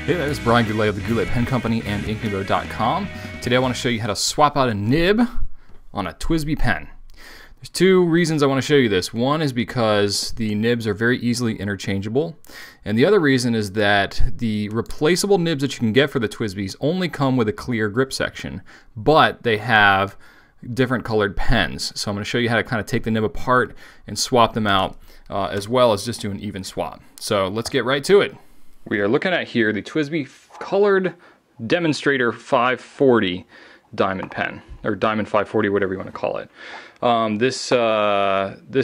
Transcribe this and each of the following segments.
Hey there, it's Brian Goulet of the Goulet Pen Company and inknibo.com. Today I want to show you how to swap out a nib on a TWSBI pen. There's two reasons I want to show you this. One is because the nibs are very easily interchangeable, and the other reason is that the replaceable nibs that you can get for the TWSBIs only come with a clear grip section, but they have different colored pens. So I'm going to show you how to kind of take the nib apart and swap them out, as well as just do an even swap. So let's get right to it. We are looking at here the TWSBI colored demonstrator 540 diamond pen, or diamond 540, whatever you want to call it. This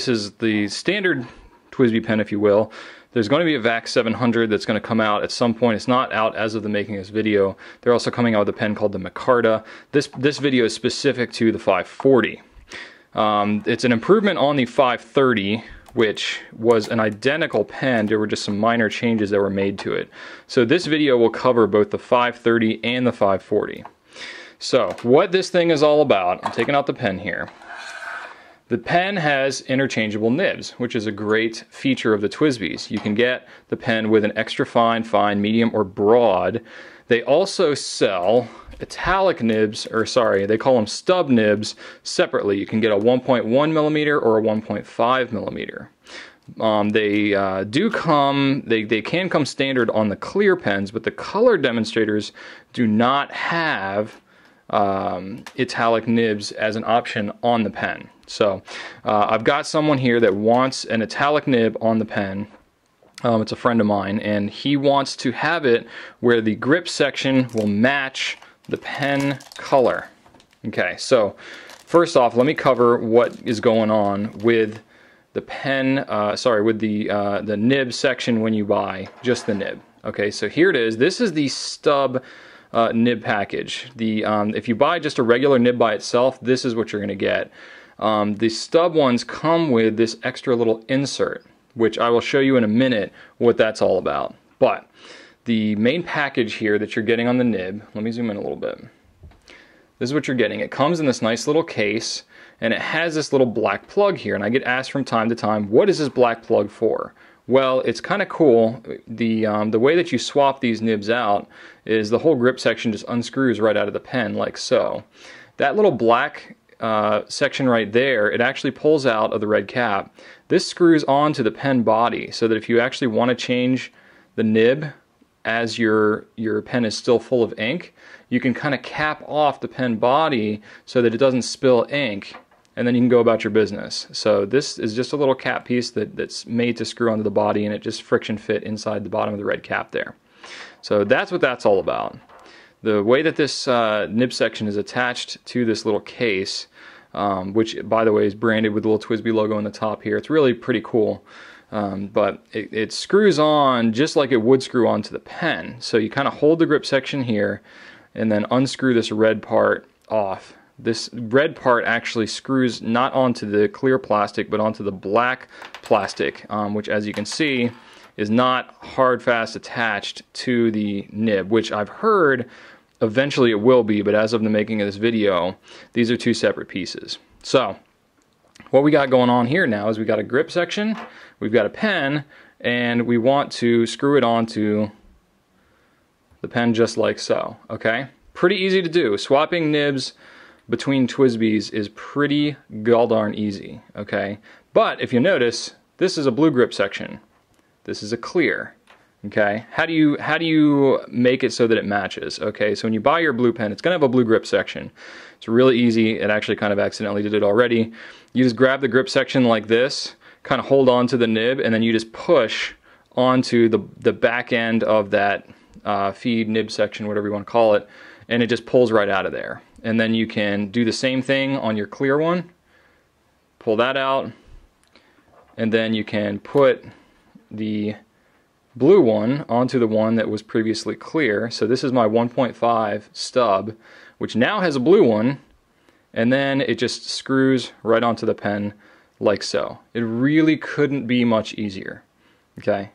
is the standard TWSBI pen, if you will. There's going to be a VAC 700 that's going to come out at some point. It's not out as of the making of this video. They're also coming out with a pen called the Micarta. This video is specific to the 540. It's an improvement on the 530, which was an identical pen. There were just some minor changes that were made to it. So this video will cover both the 530 and the 540. So what this thing is all about, I'm taking out the pen here. The pen has interchangeable nibs, which is a great feature of the TWSBIs. You can get the pen with an extra fine, fine, medium, or broad. They also sell italic nibs, or sorry, they call them stub nibs separately. You can get a 1.1 millimeter or a 1.5 millimeter. They can come standard on the clear pens, but the color demonstrators do not have italic nibs as an option on the pen. So I've got someone here that wants an italic nib on the pen. It's a friend of mine, and he wants to have it where the grip section will match the pen color. Okay, so first off, let me cover what is going on with the pen, with the nib section when you buy just the nib. Okay, so here it is. This is the stub nib package. If you buy just a regular nib by itself, this is what you're going to get. The stub ones come with this extra little insert, which I will show you in a minute what that's all about. But the main package here that you're getting on the nib, let me zoom in a little bit. This is what you're getting. It comes in this nice little case, and it has this little black plug here, and I get asked from time to time, what is this black plug for? Well, it's kind of cool. The way that you swap these nibs out is the whole grip section just unscrews right out of the pen like so. That little black section right there, it actually pulls out of the red cap. This screws onto the pen body so that if you actually want to change the nib as your pen is still full of ink, you can kind of cap off the pen body so that it doesn't spill ink, and then you can go about your business. So this is just a little cap piece that's made to screw onto the body, and it just friction fit inside the bottom of the red cap there. So that's what that's all about. The way that this nib section is attached to this little case, which by the way is branded with the little TWSBI logo on the top here, it's really pretty cool. But it screws on just like it would screw onto the pen. So you kind of hold the grip section here and then unscrew this red part off. This red part actually screws not onto the clear plastic but onto the black plastic, which as you can see is not hard fast attached to the nib, which I've heard eventually it will be, but as of the making of this video, these are two separate pieces. So what we got going on here now is we got a grip section, we've got a pen, and we want to screw it onto the pen just like so. Okay, pretty easy to do. Swapping nibs between TWSBIs is pretty darn easy. Okay, but if you notice, this is a blue grip section. This is a clear. Okay, how do you make it so that it matches? Okay, so when you buy your blue pen, it's going to have a blue grip section. It's really easy. It actually kind of accidentally did it already. You just grab the grip section like this, kind of hold on to the nib, and then you just push onto the back end of that feed nib section, whatever you want to call it, and it just pulls right out of there. And then you can do the same thing on your clear one. Pull that out, and then you can put the blue one onto the one that was previously clear. So this is my 1.5 stub, which now has a blue one, and then it just screws right onto the pen like so. It really couldn't be much easier. Okay.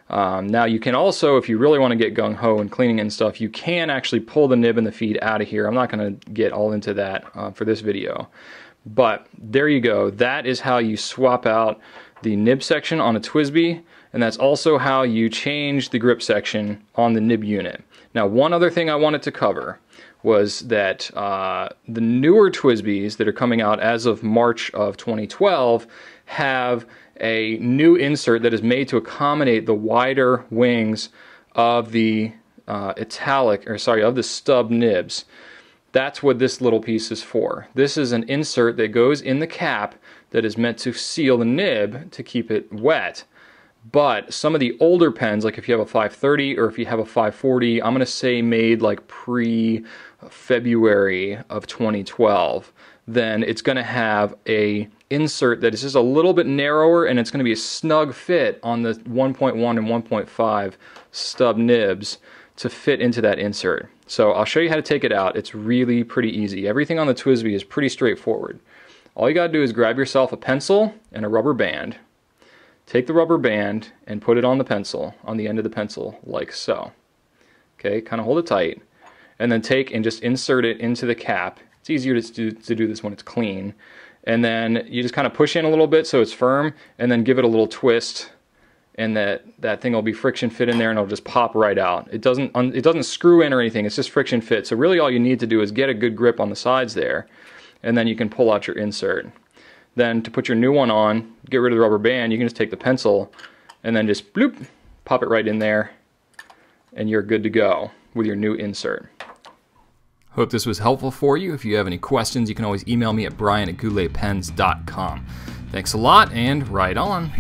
Now you can also, if you really want to get gung-ho and cleaning and stuff, you can actually pull the nib and the feed out of here. I'm not going to get all into that for this video. But there you go. That is how you swap out the nib section on a TWSBI, and that's also how you change the grip section on the nib unit. Now, one other thing I wanted to cover was that the newer TWSBIs that are coming out as of March of 2012 have a new insert that is made to accommodate the wider wings of the of the stub nibs. That's what this little piece is for. This is an insert that goes in the cap that is meant to seal the nib to keep it wet. But some of the older pens, like if you have a 530 or if you have a 540, I'm going to say made like pre-February of 2012, then it's going to have a insert that is just a little bit narrower, and it's going to be a snug fit on the 1.1 and 1.5 stub nibs to fit into that insert. So I'll show you how to take it out. It's really pretty easy. Everything on the TWSBI is pretty straightforward. All you got to do is grab yourself a pencil and a rubber band. Take the rubber band and put it on the pencil, on the end of the pencil, like so. Okay, kind of hold it tight. And then take and just insert it into the cap. It's easier to do this when it's clean. And then you just kind of push in a little bit so it's firm, and then give it a little twist, and that thing will be friction fit in there, and it'll just pop right out. It doesn't screw in or anything. It's just friction fit. So really all you need to do is get a good grip on the sides there, and then you can pull out your insert. Then to put your new one on, get rid of the rubber band, you can just take the pencil and then just bloop, pop it right in there, and you're good to go with your new insert. Hope this was helpful for you. If you have any questions, you can always email me at brian@gouletpens.com. Thanks a lot, and ride on.